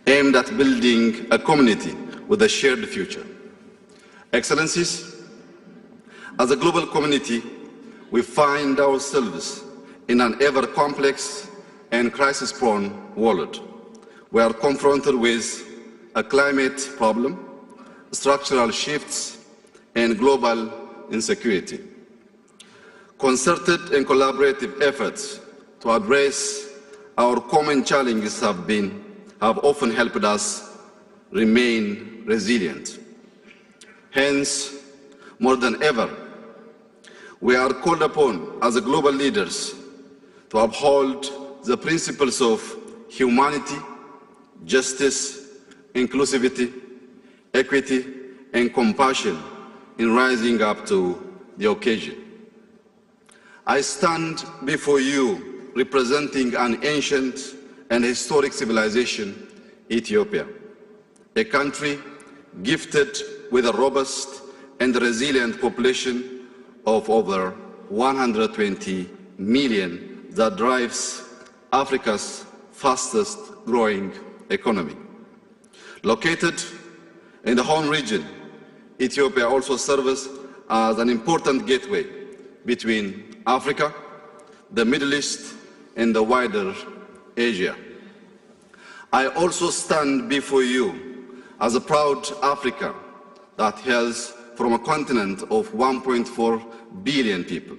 aimed at building a community with a shared future. Excellencies, as a global community, we find ourselves in an ever-complex and crisis-prone world. We are confronted with a climate problem, structural shifts, and global insecurity. Concerted and collaborative efforts to address our common challenges have often helped us remain resilient. Hence, more than ever, we are called upon as global leaders to uphold the principles of humanity, justice, inclusivity, equity, and compassion in rising up to the occasion. I stand before you representing an ancient and historic civilization, Ethiopia, a country gifted with a robust and resilient population of over 120 million that drives Africa's fastest growing economy. Located in the home region, Ethiopia also serves as an important gateway between Africa, the Middle East, and the wider Asia. I also stand before you as a proud Africa that hails from a continent of 1.4 billion people,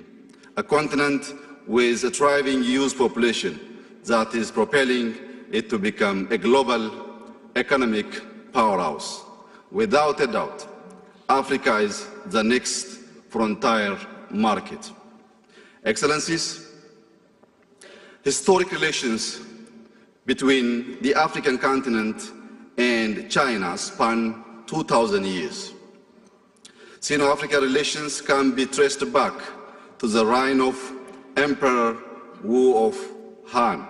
a continent with a thriving youth population that is propelling it to become a global economic powerhouse. Without a doubt, Africa is the next frontier market. Excellencies, historic relations between the African continent and China span 2,000 years. Sino-African relations can be traced back to the reign of Emperor Wu of Han.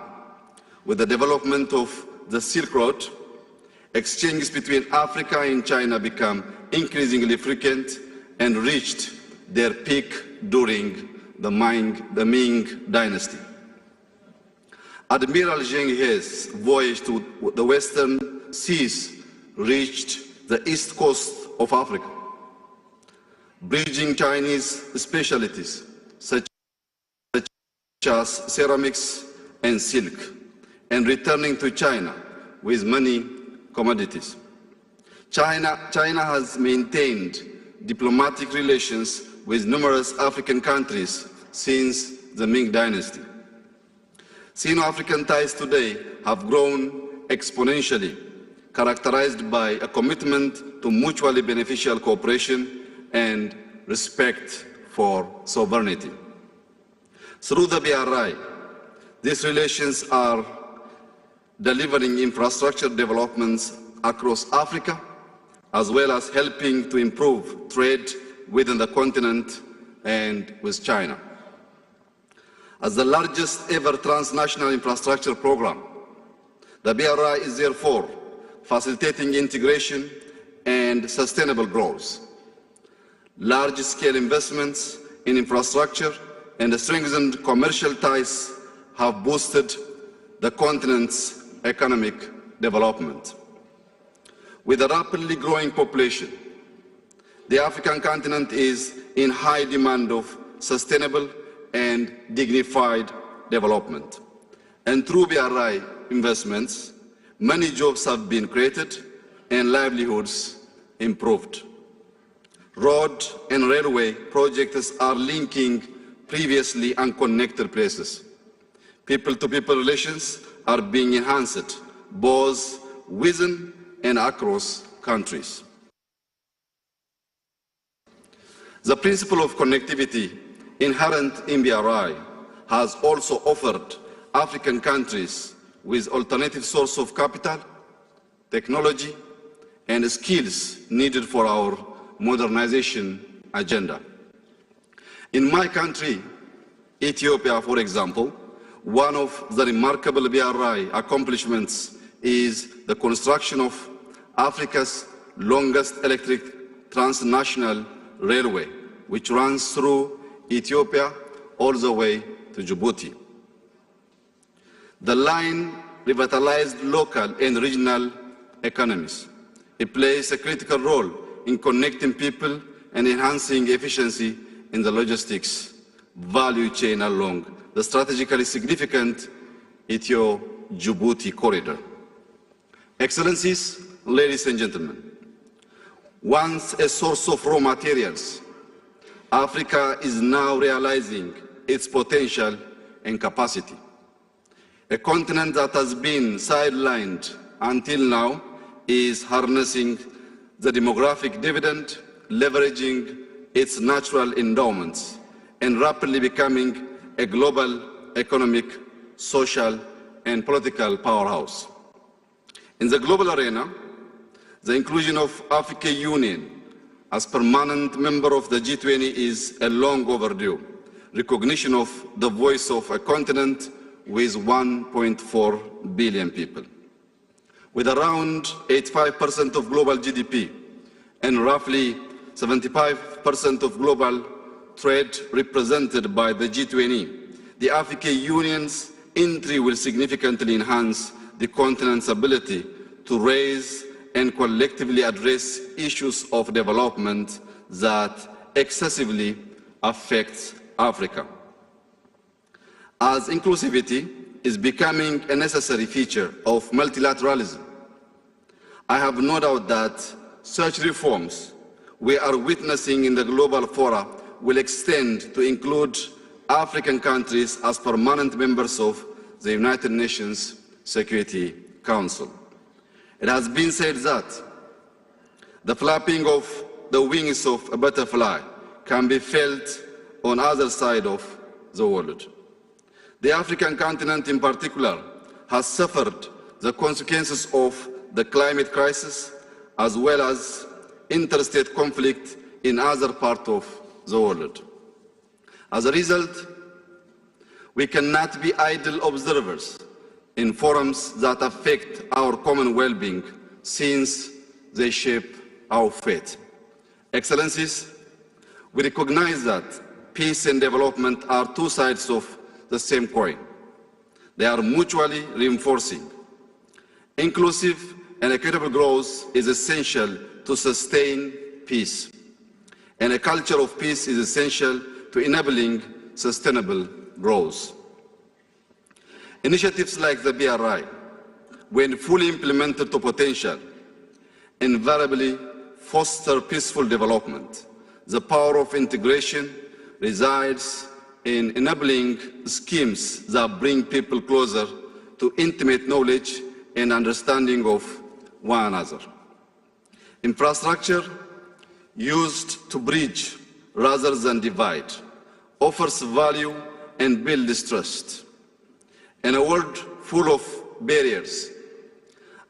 With the development of the Silk Road, exchanges between Africa and China became increasingly frequent and reached their peak during the Ming Dynasty. Admiral Zheng He's voyage to the Western Seas reached the east coast of Africa, bridging Chinese specialties such as ceramics and silk, and returning to China with many commodities. China has maintained diplomatic relations with numerous African countries since the Ming Dynasty. Sino-African ties today have grown exponentially, characterized by a commitment to mutually beneficial cooperation and respect for sovereignty. Through the BRI, these relations are delivering infrastructure developments across Africa, as well as helping to improve trade within the continent and with China. As the largest ever transnational infrastructure program, the BRI is therefore facilitating integration and sustainable growth. Large-scale investments in infrastructure and strengthened commercial ties have boosted the continent's economic development. With a rapidly growing population, the African continent is in high demand of sustainable and dignified development. And through BRI investments, many jobs have been created and livelihoods improved. Road and railway projects are linking previously unconnected places. People-to-people relations are being enhanced both within and across countries. The principle of connectivity inherent in BRI has also offered African countries with alternative source of capital, technology, and skills needed for our modernization agenda. In my country, Ethiopia, for example, one of the remarkable BRI accomplishments is the construction of Africa's longest electric transnational railway, which runs through Ethiopia all the way to Djibouti. The line revitalized local and regional economies. It plays a critical role in connecting people and enhancing efficiency in the logistics value chain along the strategically significant Ethiopia-Djibouti corridor. Excellencies, ladies and gentlemen, once a source of raw materials, Africa is now realizing its potential and capacity. A continent that has been sidelined until now is harnessing the demographic dividend, leveraging its natural endowments, and rapidly becoming a global economic, social, and political powerhouse. In the global arena, the inclusion of African Union as permanent member of the G20 is a long overdue recognition of the voice of a continent with 1.4 billion people. With around 85% of global GDP and roughly 75% of global trade represented by the G20, the African Union's entry will significantly enhance the continent's ability to raise and collectively address issues of development that excessively affect Africa. As inclusivity is becoming a necessary feature of multilateralism, I have no doubt that such reforms we are witnessing in the global fora will extend to include African countries as permanent members of the United Nations Security Council. It has been said that the flapping of the wings of a butterfly can be felt on either side of the world. The African continent in particular has suffered the consequences of the climate crisis as well as interstate conflict in other parts of the world. As a result, we cannot be idle observers in forums that affect our common well-being since they shape our fate. Excellencies, we recognize that peace and development are two sides of the same coin. They are mutually reinforcing. Inclusive and equitable growth is essential to sustain peace, and a culture of peace is essential to enabling sustainable growth. Initiatives like the BRI, when fully implemented to potential, invariably foster peaceful development. The power of integration resides in enabling schemes that bring people closer to intimate knowledge and understanding of one another. Infrastructure used to bridge rather than divide offers value and builds trust. In a world full of barriers,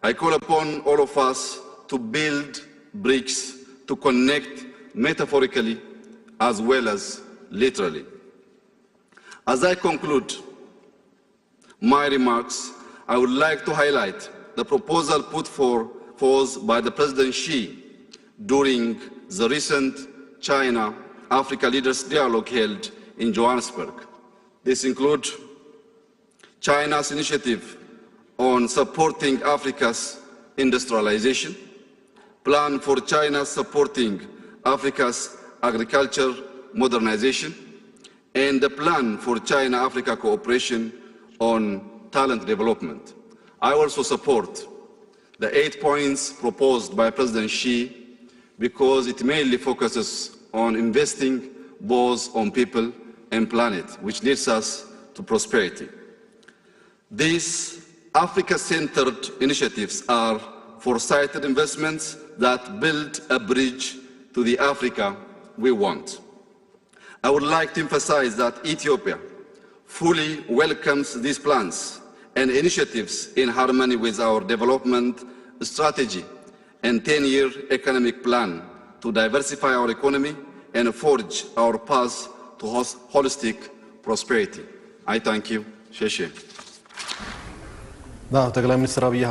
I call upon all of us to build bricks to connect metaphorically as well as literally. As I conclude my remarks, I would like to highlight the proposal put forth by the President Xi during the recent China-Africa Leaders Dialogue held in Johannesburg. This includes China's initiative on supporting Africa's industrialization, plan for China supporting Africa's agriculture modernization, and the plan for China-Africa cooperation on talent development. I also support the 8 points proposed by President Xi because it mainly focuses on investing both on people and planet, which leads us to prosperity. These Africa-centered initiatives are foresighted investments that build a bridge to the Africa we want. I would like to emphasize that Ethiopia fully welcomes these plans and initiatives in harmony with our development strategy and 10-year economic plan to diversify our economy and forge our path to holistic prosperity. I thank you. Sheshe. ጠቅላይ ሚኒስትር